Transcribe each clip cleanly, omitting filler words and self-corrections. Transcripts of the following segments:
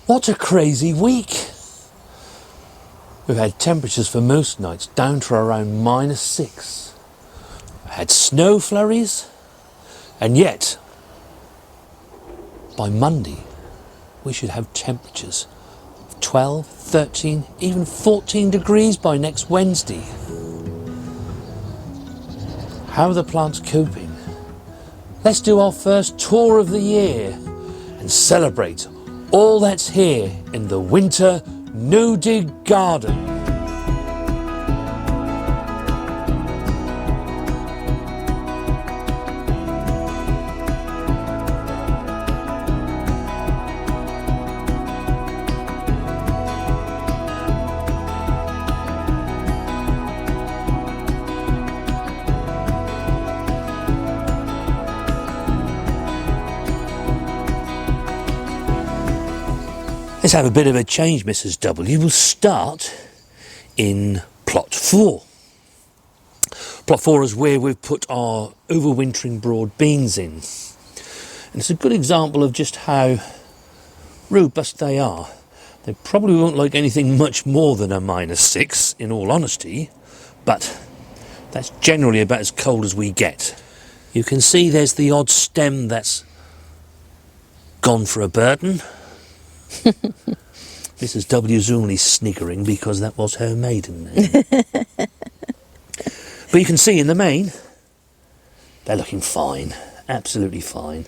What a crazy week. We've had temperatures for most nights down to around -6. We've had snow flurries, and yet by Monday we should have temperatures of 12, 13, even 14 degrees by next Wednesday. How are the plants coping? Let's do our first tour of the year and celebrate all that's here in the winter No Dig garden. Let's have a bit of a change, Mrs. W. We'll start in plot 4. Plot 4 is where we've put our overwintering broad beans in. And it's a good example of just how robust they are. They probably won't like anything much more than a -6, in all honesty, but that's generally about as cold as we get. You can see there's the odd stem that's gone for a burden. Mrs. W's only sniggering because that was her maiden name. But you can see in the main, they're looking fine, absolutely fine.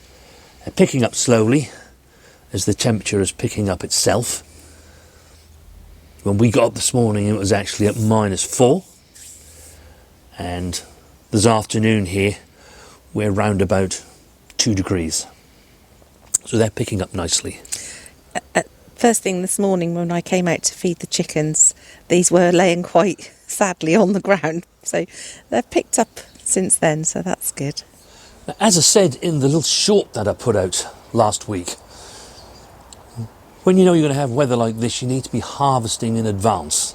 They're picking up slowly as the temperature is picking up itself. When we got up this morning, it was actually at -4. And this afternoon here, we're round about 2 degrees. So they're picking up nicely. First thing this morning when I came out to feed the chickens, these were laying quite sadly on the ground. So they've picked up since then, so that's good. As I said in the little short that I put out last week, when you know you're going to have weather like this, you need to be harvesting in advance.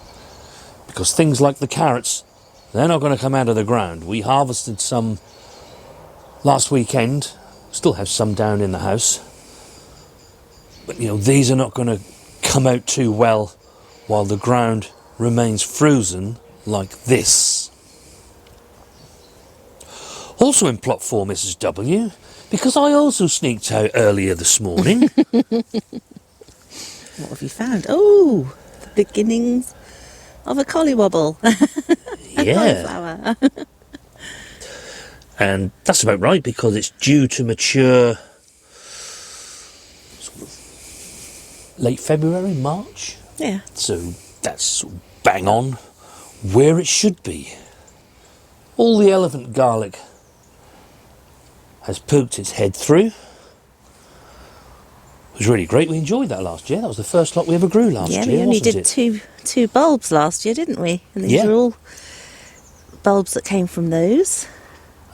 Because things like the carrots, they're not going to come out of the ground. We harvested some last weekend, still have some down in the house. But you know, these are not going to come out too well while the ground remains frozen like this. Also in plot 4, Mrs. W, because I also sneaked out earlier this morning. What have you found? Oh, the beginnings of a collywobble. Yeah. Cauliflower. And that's about right, because it's due to mature late February, March. Yeah. So that's bang on where it should be. All the elephant garlic has poked its head through. It was really great. We enjoyed that last year. That was the first lot we ever grew last year. Yeah, we only did it? two bulbs last year, didn't we? And these are all bulbs that came from those.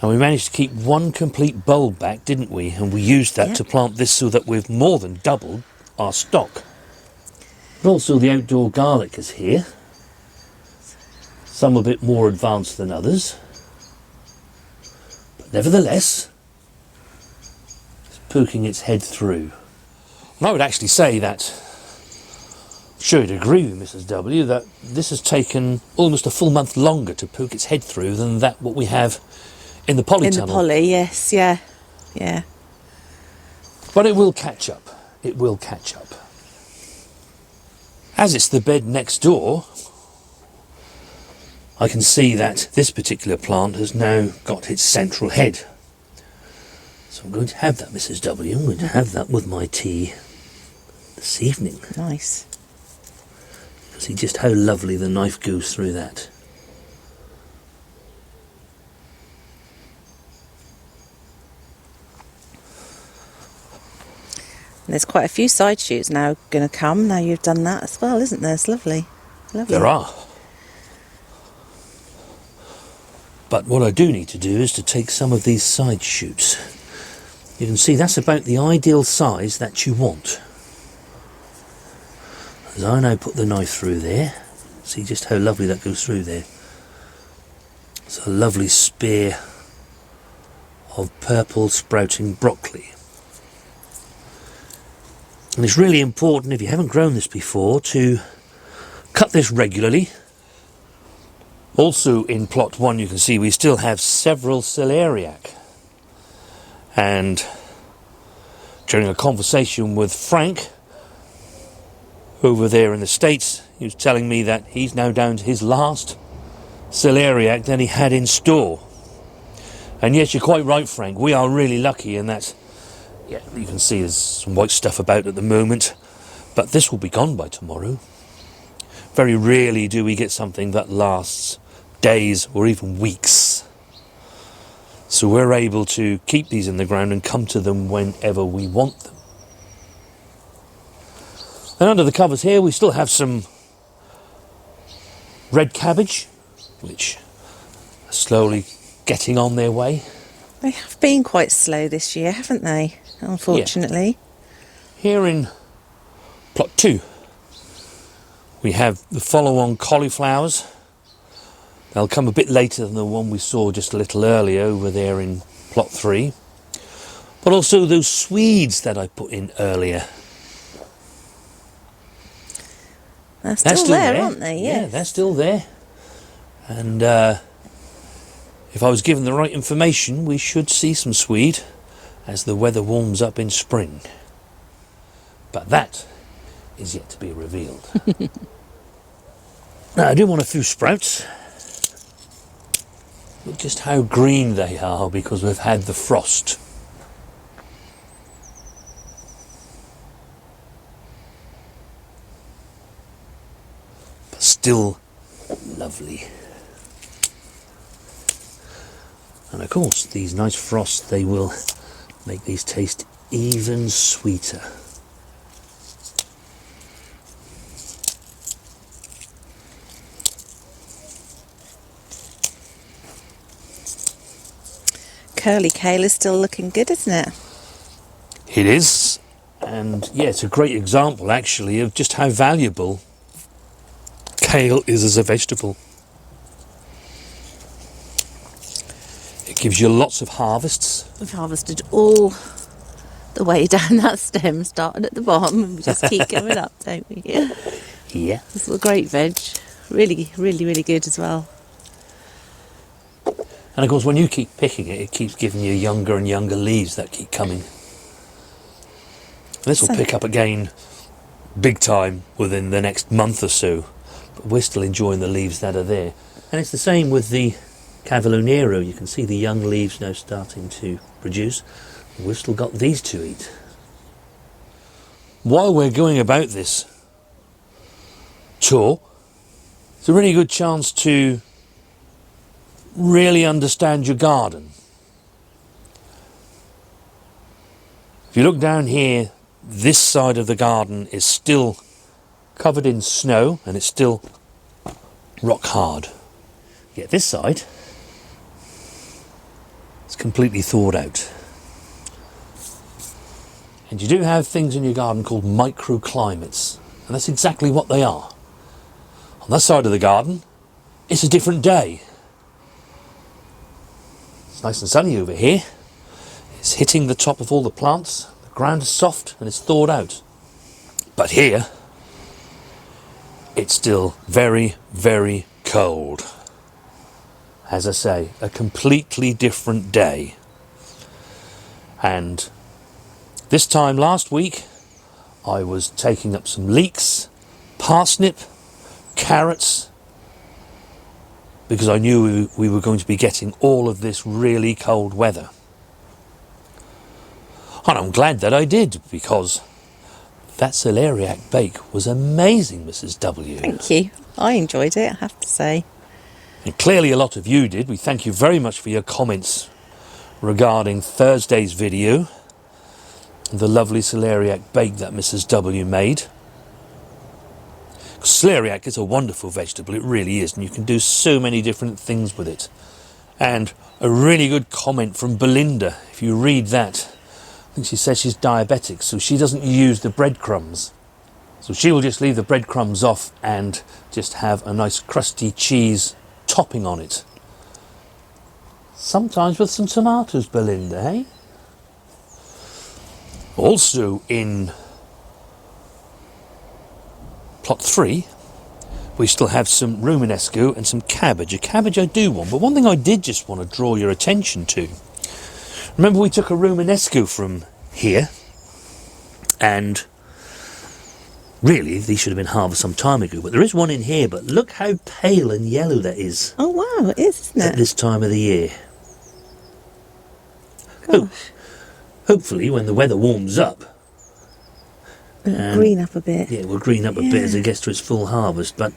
And we managed to keep one complete bulb back, didn't we? And we used that to plant this so that we've more than doubled our stock. But also the outdoor garlic is here. Some a bit more advanced than others. But nevertheless, it's poking its head through. And I would actually say that, sure you'd agree with Mrs. W, that this has taken almost a full month longer to poke its head through than what we have in the Polytunnel. In the Poly, yes, yeah. But it will catch up. It will catch up. As it's the bed next door, I can see that this particular plant has now got its central head. So I'm going to have that, Mrs. W. I'm going to have that with my tea this evening. Nice. See just how lovely the knife goes through that. There's quite a few side shoots now going to come. Now you've done that as well, isn't there? It's lovely. Lovely. There are. But what I do need to do is to take some of these side shoots. You can see that's about the ideal size that you want. As I now put the knife through there, see just how lovely that goes through there. It's a lovely spear of purple sprouting broccoli. And it's really important, if you haven't grown this before, to cut this regularly. Also in plot 1 you can see we still have several celeriac. And during a conversation with Frank over there in the States, he was telling me that he's now down to his last celeriac that he had in store. And yes, you're quite right, Frank, we are really lucky in that, yeah, you can see there's some white stuff about at the moment, but this will be gone by tomorrow. Very rarely do we get something that lasts days or even weeks. So we're able to keep these in the ground and come to them whenever we want them. And under the covers here we still have some red cabbage, which are slowly getting on their way. They have been quite slow this year, haven't they? Unfortunately. Yeah. Here in plot 2 we have the follow-on cauliflowers. They'll come a bit later than the one we saw just a little earlier over there in plot 3. But also those Swedes that I put in earlier. They're still there, aren't they? Yes. Yeah, they're still there. And if I was given the right information, we should see some Swede as the weather warms up in spring. But that is yet to be revealed. Now, I do want a few sprouts. Look just how green they are because we've had the frost. But still lovely. And of course, these nice frosts, they will make these taste even sweeter. Curly kale is still looking good, isn't it? It is, and yeah, it's a great example actually of just how valuable kale is as a vegetable. It gives you lots of harvests. We've harvested all the way down that stem, starting at the bottom, and we just keep going up, don't we? Yeah. This is a great veg. Really, really, really good as well. And of course, when you keep picking it, it keeps giving you younger and younger leaves that keep coming. This will pick up again big time within the next month or so, but we're still enjoying the leaves that are there. And it's the same with the Cavallonero. You can see the young leaves now starting to produce. We've still got these to eat. While we're going about this tour, it's a really good chance to really understand your garden. If you look down here, this side of the garden is still covered in snow and it's still rock hard. Yet this side is completely thawed out. And you do have things in your garden called microclimates, and that's exactly what they are. On that side of the garden, it's a different day. It's nice and sunny over here. It's hitting the top of all the plants. The ground is soft and it's thawed out. But here, it's still very, very cold. As I say, a completely different day. And this time last week, I was taking up some leeks, parsnip, carrots, because I knew we were going to be getting all of this really cold weather. And I'm glad that I did, because that celeriac bake was amazing, Mrs. W. Thank you. I enjoyed it, I have to say. And clearly a lot of you did. We thank you very much for your comments regarding Thursday's video, the lovely celeriac bake that Mrs. W made. Celeriac is a wonderful vegetable, it really is, and you can do so many different things with it. And a really good comment from Belinda, if you read that, I think she says she's diabetic, so she doesn't use the breadcrumbs. So she will just leave the breadcrumbs off and just have a nice crusty cheese topping on it. Sometimes with some tomatoes, Belinda, eh? Also in plot 3, we still have some Romanesco and some cabbage. A cabbage I do want, but one thing I did just want to draw your attention to. Remember we took a Romanesco from here, and really these should have been harvested some time ago, but there is one in here, but look how pale and yellow that is. Oh wow, it is, isn't it? At this time of the year. Hopefully when the weather warms up, it'll green up a bit. Yeah, it will green up a bit as it gets to its full harvest, but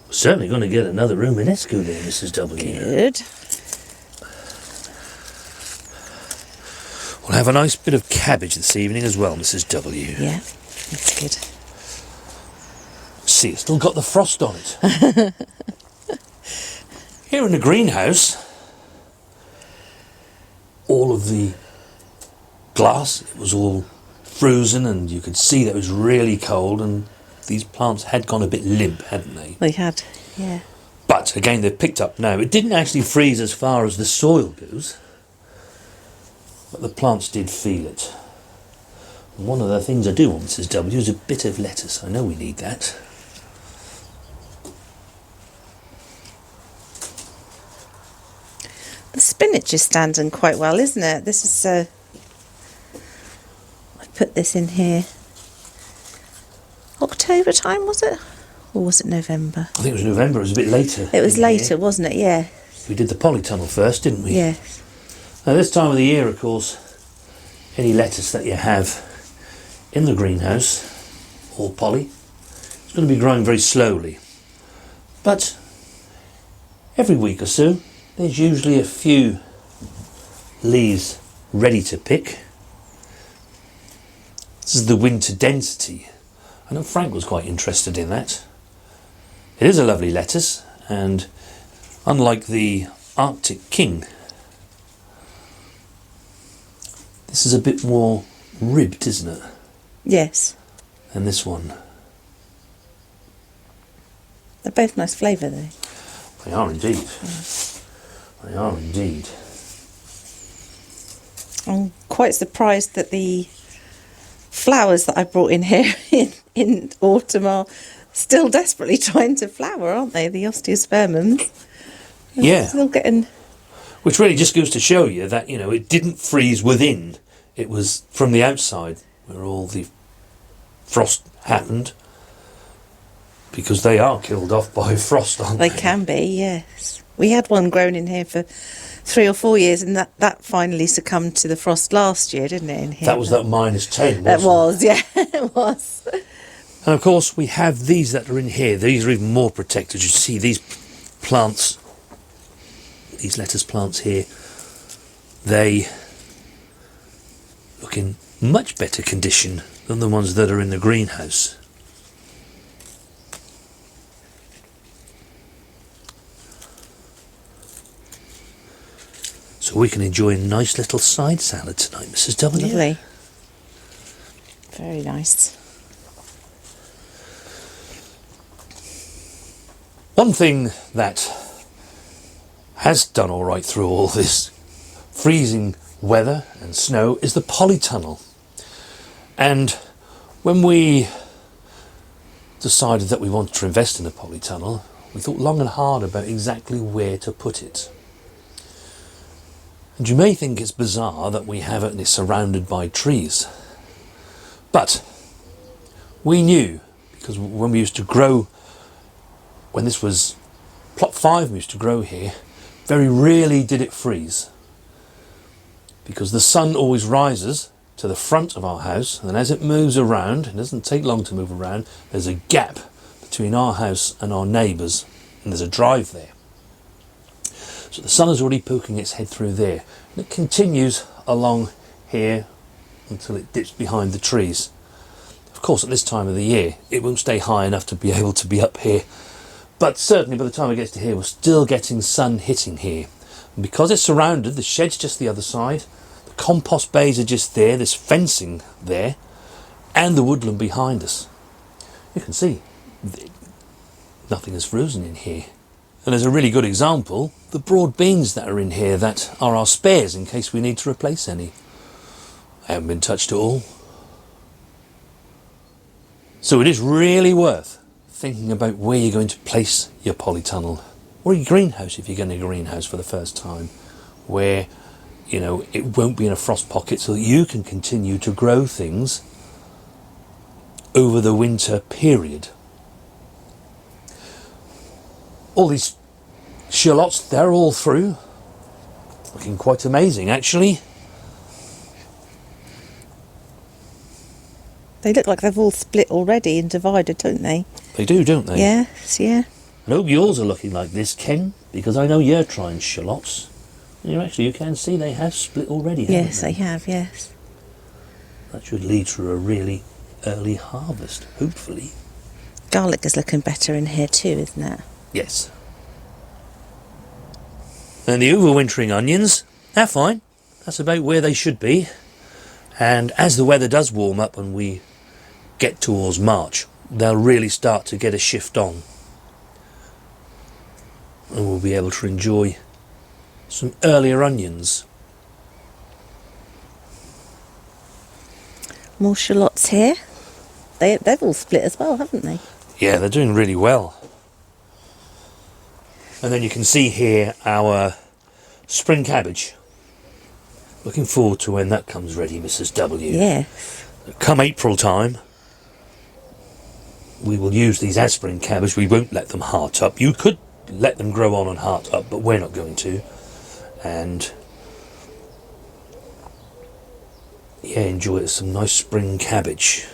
we're certainly going to get another Romanesco there, Mrs. W. Good. We'll have a nice bit of cabbage this evening as well, Mrs. W. Yeah, that's good. See, it's still got the frost on it. Here in the greenhouse, all of the glass, it was all frozen, and you could see that it was really cold, and these plants had gone a bit limp, hadn't they? They had, yeah. But again, they've picked up now. It didn't actually freeze as far as the soil goes, but the plants did feel it. And one of the things I do want, Mrs. W, is a bit of lettuce. I know we need that. The spinach is standing quite well, isn't it? This is, I put this in here October time, was it? Or was it November? I think it was November, it was a bit later. It was later, wasn't it? Yeah. We did the Polytunnel first, didn't we? Yes. Now this time of the year, of course, any lettuce that you have in the greenhouse, or poly, it's going to be growing very slowly. But every week or so, there's usually a few leaves ready to pick. This is the winter density. I know Frank was quite interested in that. It is a lovely lettuce, and unlike the Arctic King, this is a bit more ribbed, isn't it? Yes. Than this one. They're both nice flavour though. They are indeed. They are indeed. I'm quite surprised that the flowers that I brought in here in autumn are still desperately trying to flower, aren't they? The osteospermums. Yeah. Still getting... Which really just goes to show you that, you know, it didn't freeze within. It was from the outside where all the frost happened. Because they are killed off by frost, aren't they? They can be, yes. We had one grown in here for 3 or 4 years, and that finally succumbed to the frost last year, didn't it? In here, that was that -10. That was, it? yeah, it was. And of course, we have these that are in here. These are even more protected. You see these plants, these lettuce plants here, they look in much better condition than the ones that are in the greenhouse. So we can enjoy a nice little side salad tonight, Mrs. W. Lovely. Very nice. One thing that has done all right through all this freezing weather and snow is the Polytunnel. And when we decided that we wanted to invest in a Polytunnel, we thought long and hard about exactly where to put it. And you may think it's bizarre that we have it surrounded by trees. But we knew, because when we used to grow, when this was plot 5 we used to grow here, very rarely did it freeze. Because the sun always rises to the front of our house, and then as it moves around, it doesn't take long to move around, there's a gap between our house and our neighbours, and there's a drive there. So the sun is already poking its head through there, and it continues along here until it dips behind the trees. Of course, at this time of the year, it won't stay high enough to be able to be up here, but certainly by the time it gets to here, we're still getting sun hitting here. And because it's surrounded, the shed's just the other side, the compost bays are just there, there's fencing there, and the woodland behind us. You can see, nothing is frozen in here. And as a really good example, the broad beans that are in here that are our spares in case we need to replace any. They haven't been touched at all. So it is really worth thinking about where you're going to place your polytunnel, or your greenhouse if you're getting a greenhouse for the first time, where, you know, it won't be in a frost pocket, so that you can continue to grow things over the winter period. All these shallots, they're all through, looking quite amazing actually. They look like they've all split already and divided, don't they? They do, don't they? Yes, yeah. I hope yours are looking like this, Ken, because I know you're trying shallots. You can see they have split already, haven't Yes, they have, yes. That should lead to a really early harvest, hopefully. Garlic is looking better in here too, isn't it? Yes. And the overwintering onions, they're fine. That's about where they should be. And as the weather does warm up and we get towards March, they'll really start to get a shift on. And we'll be able to enjoy some earlier onions. More shallots here. They've all split as well, haven't they? Yeah, they're doing really well. And then you can see here our spring cabbage. Looking forward to when that comes ready, Mrs. W. Yeah. Come April time, we will use these as spring cabbage. We won't let them heart up. You could let them grow on and heart up, but we're not going to. And yeah, enjoy some nice spring cabbage.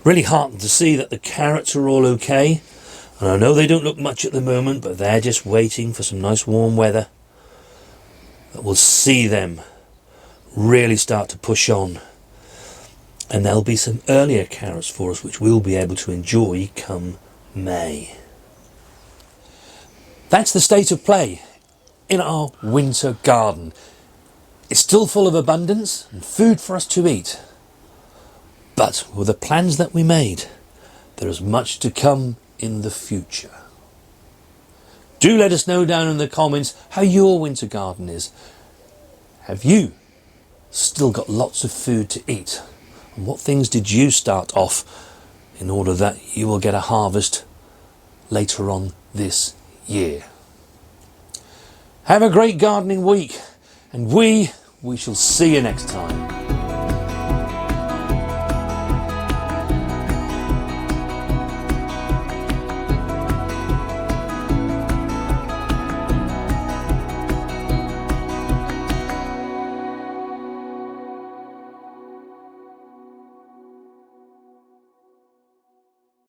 Really heartened to see that the carrots are all okay. And I know they don't look much at the moment, but they're just waiting for some nice warm weather that will see them really start to push on. And there'll be some earlier carrots for us which we'll be able to enjoy come May. That's the state of play in our winter garden. It's still full of abundance and food for us to eat. But with the plans that we made, there is much to come in the future. Do let us know down in the comments how your winter garden is. Have you still got lots of food to eat? And what things did you start off in order that you will get a harvest later on this year? Have a great gardening week, and we shall see you next time.